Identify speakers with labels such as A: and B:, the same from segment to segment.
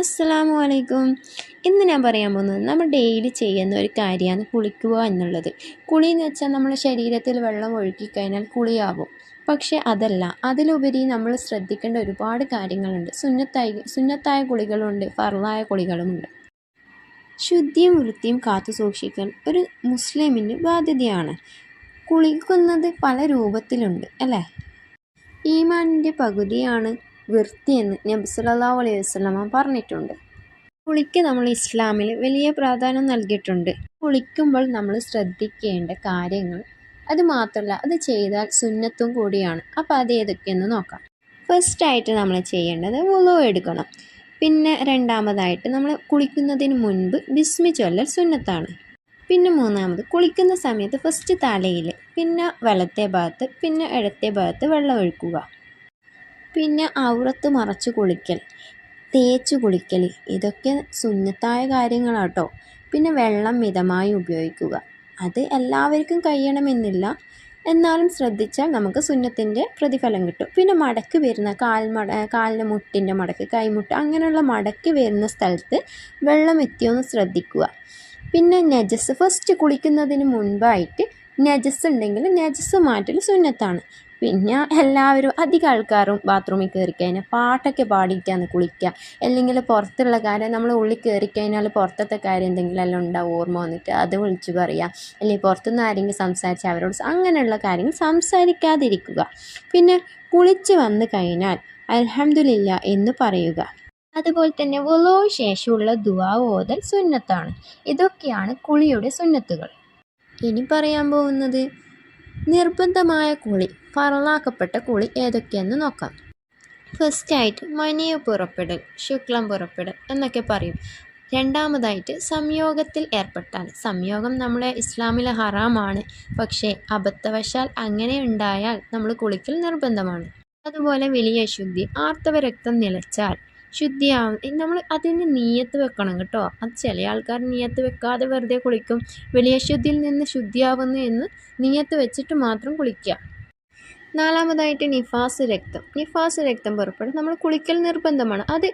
A: അസ്സലാമു അലൈക്കും. ഇന്ന് ഞാൻ പറയാൻ പോകുന്നത് നമ്മൾ ഡെയിലി ചെയ്യുന്ന ഒരു കാര്യമാണ് കുളിക്കുക എന്നുള്ളത്. കുളി എന്ന് വെച്ചാൽ നമ്മുടെ ശരീരത്തിൽ വെള്ളം ഒഴുക്കിക്കഴിഞ്ഞാൽ കുളിയാവും. പക്ഷേ അതല്ല, അതിലുപരി നമ്മൾ ശ്രദ്ധിക്കേണ്ട ഒരുപാട് കാര്യങ്ങളുണ്ട്. സുന്നത്തായ കുളികളുണ്ട്, ഫർളായ കുളികളുമുണ്ട്. ശുദ്ധിയും വൃത്തിയും കാത്തു സൂക്ഷിക്കാൻ ഒരു മുസ്ലിമിന് ബാധ്യതയാണ്. കുളിക്കുന്നത് പല രൂപത്തിലുണ്ട് അല്ലേ? ഈമാനിൻ്റെ പകുതിയാണ് വൃത്തിയെന്ന് നബി സല്ലല്ലാഹു അലൈഹി വസല്ലമ പറഞ്ഞിട്ടുണ്ട്. കുളിക്ക് നമ്മൾ ഇസ്ലാമിൽ വലിയ പ്രാധാന്യം നൽകിയിട്ടുണ്ട്. കുളിക്കുമ്പോൾ നമ്മൾ ശ്രദ്ധിക്കേണ്ട കാര്യങ്ങൾ അത് മാത്രമല്ല, അത് ചെയ്താൽ സുന്നത്തും കൂടിയാണ്. അപ്പോൾ അത് ഏതൊക്കെയെന്ന് നോക്കാം. ഫസ്റ്റായിട്ട് നമ്മൾ ചെയ്യേണ്ടത് വുളു എടുക്കണം. പിന്നെ രണ്ടാമതായിട്ട് നമ്മൾ കുളിക്കുന്നതിന് മുൻപ് ബിസ്മി ചൊല്ലൽ സുന്നത്താണ്. പിന്നെ മൂന്നാമത് കുളിക്കുന്ന സമയത്ത് ഫസ്റ്റ് തലയിൽ, പിന്നെ വലത്തെ ഭാഗത്ത്, പിന്നെ ഇടത്തെ ഭാഗത്ത് വെള്ളം ഒഴിക്കുക. പിന്നെ ഔറത്ത് മറച്ച് കുളിക്കൽ, തേച്ച് കുളിക്കൽ, ഇതൊക്കെ സുന്നത്തായ കാര്യങ്ങളാട്ടോ. പിന്നെ വെള്ളം മിതമായി ഉപയോഗിക്കുക. അത് എല്ലാവർക്കും കഴിയണമെന്നില്ല, എന്നാലും ശ്രദ്ധിച്ചാൽ നമുക്ക് സുന്നത്തിൻ്റെ പ്രതിഫലം കിട്ടും. പിന്നെ മടക്ക് വരുന്ന കാലിൻ്റെ മുട്ടിൻ്റെ മടക്ക്, കൈമുട്ട്, അങ്ങനെയുള്ള മടക്ക് വരുന്ന സ്ഥലത്ത് വെള്ളം എത്തിയോന്ന് ശ്രദ്ധിക്കുക. പിന്നെ നജസ്, ഫസ്റ്റ് കുളിക്കുന്നതിന് മുൻപായിട്ട് നജസ് ഉണ്ടെങ്കിൽ നജസ് മാറ്റൽ സുന്നത്താണ്. പിന്നെ എല്ലാവരും അധികം ആൾക്കാരും ബാത്റൂമിൽ കയറി കഴിഞ്ഞാൽ പാട്ടൊക്കെ പാടിയിട്ടാണ് കുളിക്കുക. അല്ലെങ്കിൽ പുറത്തുള്ള കാര്യം, നമ്മൾ ഉള്ളിൽ കയറി കഴിഞ്ഞാൽ പുറത്തത്തെ കാര്യം എന്തെങ്കിലും എല്ലാം ഉണ്ടാവും ഓർമ്മ വന്നിട്ട് അത് വിളിച്ച് പറയുക. അല്ലെങ്കിൽ പുറത്തുനിന്ന് ആരെങ്കിലും സംസാരിച്ച് അവരോട് അങ്ങനെയുള്ള കാര്യങ്ങൾ സംസാരിക്കാതിരിക്കുക. പിന്നെ കുളിച്ച് വന്നു കഴിഞ്ഞാൽ അൽഹംദുലില്ല എന്ന് പറയുക. അതുപോലെ തന്നെ വുളുവിന് ശേഷമുള്ള ദുആ ഓതൽ സുന്നത്താണ്. ഇതൊക്കെയാണ് കുളിയുടെ സുന്നത്തുകൾ. ഇനി പറയാൻ പോകുന്നത് നിർബന്ധമായ കുളി, ഫറലാക്കപ്പെട്ട കുളി ഏതൊക്കെയെന്ന് നോക്കാം. ഫസ്റ്റായിട്ട് മനിയ പുറപ്പെടൽ, ശുക്ലം പുറപ്പെടൽ എന്നൊക്കെ പറയും. രണ്ടാമതായിട്ട് സംയോഗത്തിൽ ഏർപ്പെട്ടാൽ, സംയോഗം നമ്മളെ ഇസ്ലാമിലെ ഹറാമാണ്, പക്ഷേ അബദ്ധവശാൽ അങ്ങനെ ഉണ്ടായാൽ നമ്മൾ കുളിക്കൽ നിർബന്ധമാണ്. അതുപോലെ വലിയ ശുദ്ധി, ആർത്തവ രക്തം നിലച്ചാൽ നമ്മൾ അതിന് നിയ്യത്ത് വെക്കണം കേട്ടോ. അത് ചില ആൾക്കാർ നിയ്യത്ത് വെക്കാതെ വെറുതെ കുളിക്കും. വലിയ ശുദ്ധിയിൽ നിന്ന് ശുദ്ധിയാവുന്നു എന്ന് നിയ്യത്ത് വെച്ചിട്ട് മാത്രം കുളിക്കുക. നാലാമതായിട്ട് നിഫാസ് രക്തം പുറപ്പെടും. നമ്മൾ കുളിക്കൽ നിർബന്ധമാണ്. അത്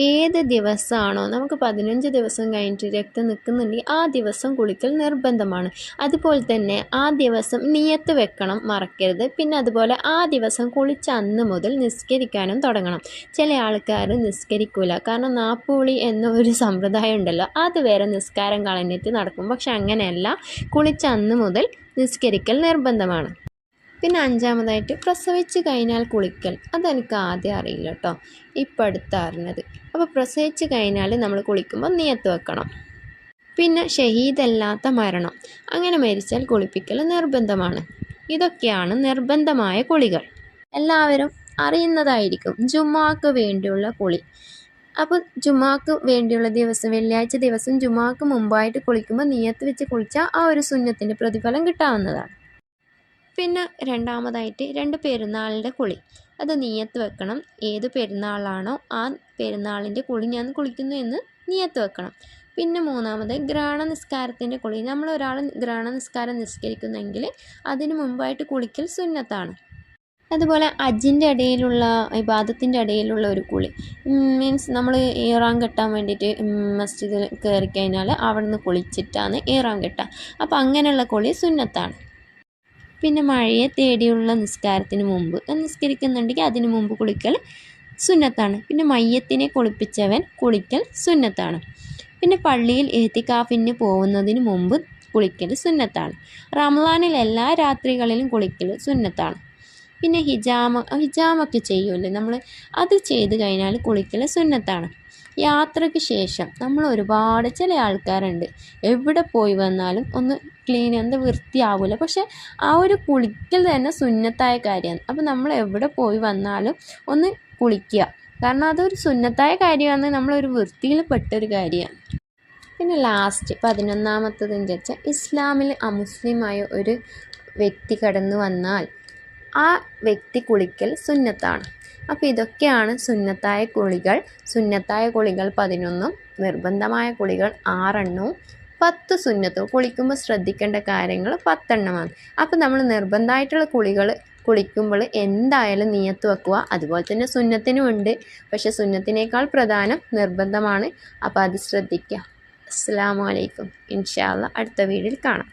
A: ഏത് ദിവസമാണോ, നമുക്ക് 15 ദിവസം കഴിഞ്ഞിട്ട് രക്തം നിൽക്കുന്നുണ്ടെങ്കിൽ ആ ദിവസം കുളിക്കൽ നിർബന്ധമാണ്. അതുപോലെ തന്നെ ആ ദിവസം നിയ്യത്ത് വെക്കണം, മറക്കരുത്. പിന്നെ അതുപോലെ ആ ദിവസം കുളിച്ച അന്ന് മുതൽ നിസ്കരിക്കാനും തുടങ്ങണം. ചില ആൾക്കാർ നിസ്കരിക്കൂല, കാരണം നാപ്പുളി എന്ന ഒരു സമ്പ്രദായം ഉണ്ടല്ലോ, അത് വേറെ നിസ്കാരം കളഞ്ഞിട്ട് നടക്കും. പക്ഷെ അങ്ങനെയല്ല, കുളിച്ച അന്ന് മുതൽ നിസ്കരിക്കൽ നിർബന്ധമാണ്. പിന്നെ അഞ്ചാമതായിട്ട് പ്രസവിച്ച് കഴിഞ്ഞാൽ കുളിക്കൽ, അതെനിക്ക് ആദ്യം അറിയില്ല കേട്ടോ, ഇപ്പം അടുത്ത് അറിഞ്ഞത്. അപ്പോൾ പ്രസവിച്ച് കഴിഞ്ഞാൽ നമ്മൾ കുളിക്കുമ്പോൾ നിയ്യത്ത് വെക്കണം. പിന്നെ ഷഹീദല്ലാത്ത മരണം, അങ്ങനെ മരിച്ചാൽ കുളിപ്പിക്കൽ നിർബന്ധമാണ്. ഇതൊക്കെയാണ് നിർബന്ധമായ കുളികൾ. എല്ലാവരും അറിയുന്നതായിരിക്കും ജുമാക്ക് വേണ്ടിയുള്ള കുളി. അപ്പോൾ ജുമാക്ക് വേണ്ടിയുള്ള ദിവസം, വെള്ളിയാഴ്ച ദിവസം ജുമാക്ക് മുമ്പായിട്ട് കുളിക്കുമ്പോൾ നിയ്യത്ത് വെച്ച് കുളിച്ചാൽ ആ ഒരു സുന്നത്തിൻ്റെ പ്രതിഫലം കിട്ടാവുന്നതാണ്. പിന്നെ രണ്ടാമതായിട്ട് 2 പെരുന്നാളിൻ്റെ കുളി, അത് നിയ്യത്ത് വെക്കണം. ഏത് പെരുന്നാളാണോ ആ പെരുന്നാളിൻ്റെ കുളി ഞാൻ കുളിക്കുന്നു എന്ന് നിയ്യത്ത് വെക്കണം. പിന്നെ മൂന്നാമത് ഗ്രഹണ നിസ്കാരത്തിൻ്റെ കുളി, ഒരാൾ ഗ്രഹണ നിസ്കാരം നിസ്കരിക്കുന്നെങ്കിൽ അതിന് മുമ്പായിട്ട് കുളിക്കൽ സുന്നത്താണ്. അതുപോലെ ഹജ്ജിൻ്റെ ഇടയിലുള്ള, ഇബാദത്തിൻ്റെ ഇടയിലുള്ള ഒരു കുളി, മീൻസ് നമ്മൾ ഈറാൻ കെട്ടാൻ വേണ്ടിയിട്ട് മസ്ജിദിൽ കയറി കഴിഞ്ഞാൽ അവിടെ നിന്ന് കുളിച്ചിട്ടാണ് ഈറാൻ കെട്ടുക. അപ്പോൾ അങ്ങനെയുള്ള കുളി സുന്നത്താണ്. പിന്നെ മഴയെ തേടിയുള്ള നിസ്കാരത്തിന് മുമ്പ് നിസ്കരിക്കുന്നുണ്ടെങ്കിൽ അതിന് മുമ്പ് കുളിക്കൽ സുന്നത്താണ്. പിന്നെ മയ്യത്തിനെ കുളിപ്പിച്ചവൻ കുളിക്കൽ സുന്നത്താണ്. പിന്നെ പള്ളിയിൽ ഇഹ്തികാഫിന് പോകുന്നതിന് മുമ്പ് കുളിക്കൽ സുന്നത്താണ്. റമളാനിൽ എല്ലാ രാത്രികളിലും കുളിക്കൽ സുന്നത്താണ്. പിന്നെ ഹിജാമൊക്കെ ചെയ്യുമല്ലേ നമ്മൾ, അത് ചെയ്ത് കഴിഞ്ഞാൽ കുളിക്കൽ സുന്നത്താണ്. യാത്രയ്ക്ക് ശേഷം നമ്മൾ ഒരുപാട്, ചില ആൾക്കാരുണ്ട് എവിടെ പോയി വന്നാലും ഒന്ന് വൃത്തിയാവില്ല, പക്ഷെ ആ ഒരു കുളിക്കൽ തന്നെ സുന്നത്തായ കാര്യമാണ്. അപ്പോൾ നമ്മൾ എവിടെ പോയി വന്നാലും ഒന്ന് കുളിക്കുക, കാരണം അതൊരു സുന്നത്തായ കാര്യമാണ്, നമ്മളൊരു വൃത്തിയിൽ പെട്ടൊരു കാര്യമാണ്. പിന്നെ ലാസ്റ്റ് 11ാമത്തേതെന്ന് വെച്ചാൽ ഇസ്ലാമിൽ അമുസ്ലിമായ ഒരു വ്യക്തി കടന്നു വന്നാൽ ആ വ്യക്തി കുളിക്കൽ സുന്നത്താണ്. അപ്പോൾ ഇതൊക്കെയാണ് സുന്നത്തായ കുളികൾ. സുന്നത്തായ കുളികൾ 11ഉം നിർബന്ധമായ കുളികൾ 6 10 സുന്നത്തും. കുളിക്കുമ്പോൾ ശ്രദ്ധിക്കേണ്ട കാര്യങ്ങൾ 10 എണ്ണമാണ്. അപ്പോൾ നമ്മൾ നിർബന്ധമായിട്ടുള്ള കുളികൾ കുളിക്കുമ്പോൾ എന്തായാലും നിയത്ത് വെക്കുക. അതുപോലെ തന്നെ സുന്നത്തിനും ഉണ്ട്, പക്ഷേ സുന്നത്തിനേക്കാൾ പ്രധാനം നിർബന്ധമാണ്. അപ്പോൾ അത് ശ്രദ്ധിക്കുക. അസ്സലാമു അലൈക്കും. ഇൻഷാ അല്ലാഹ് അടുത്ത വീഡിയോയിൽ കാണാം.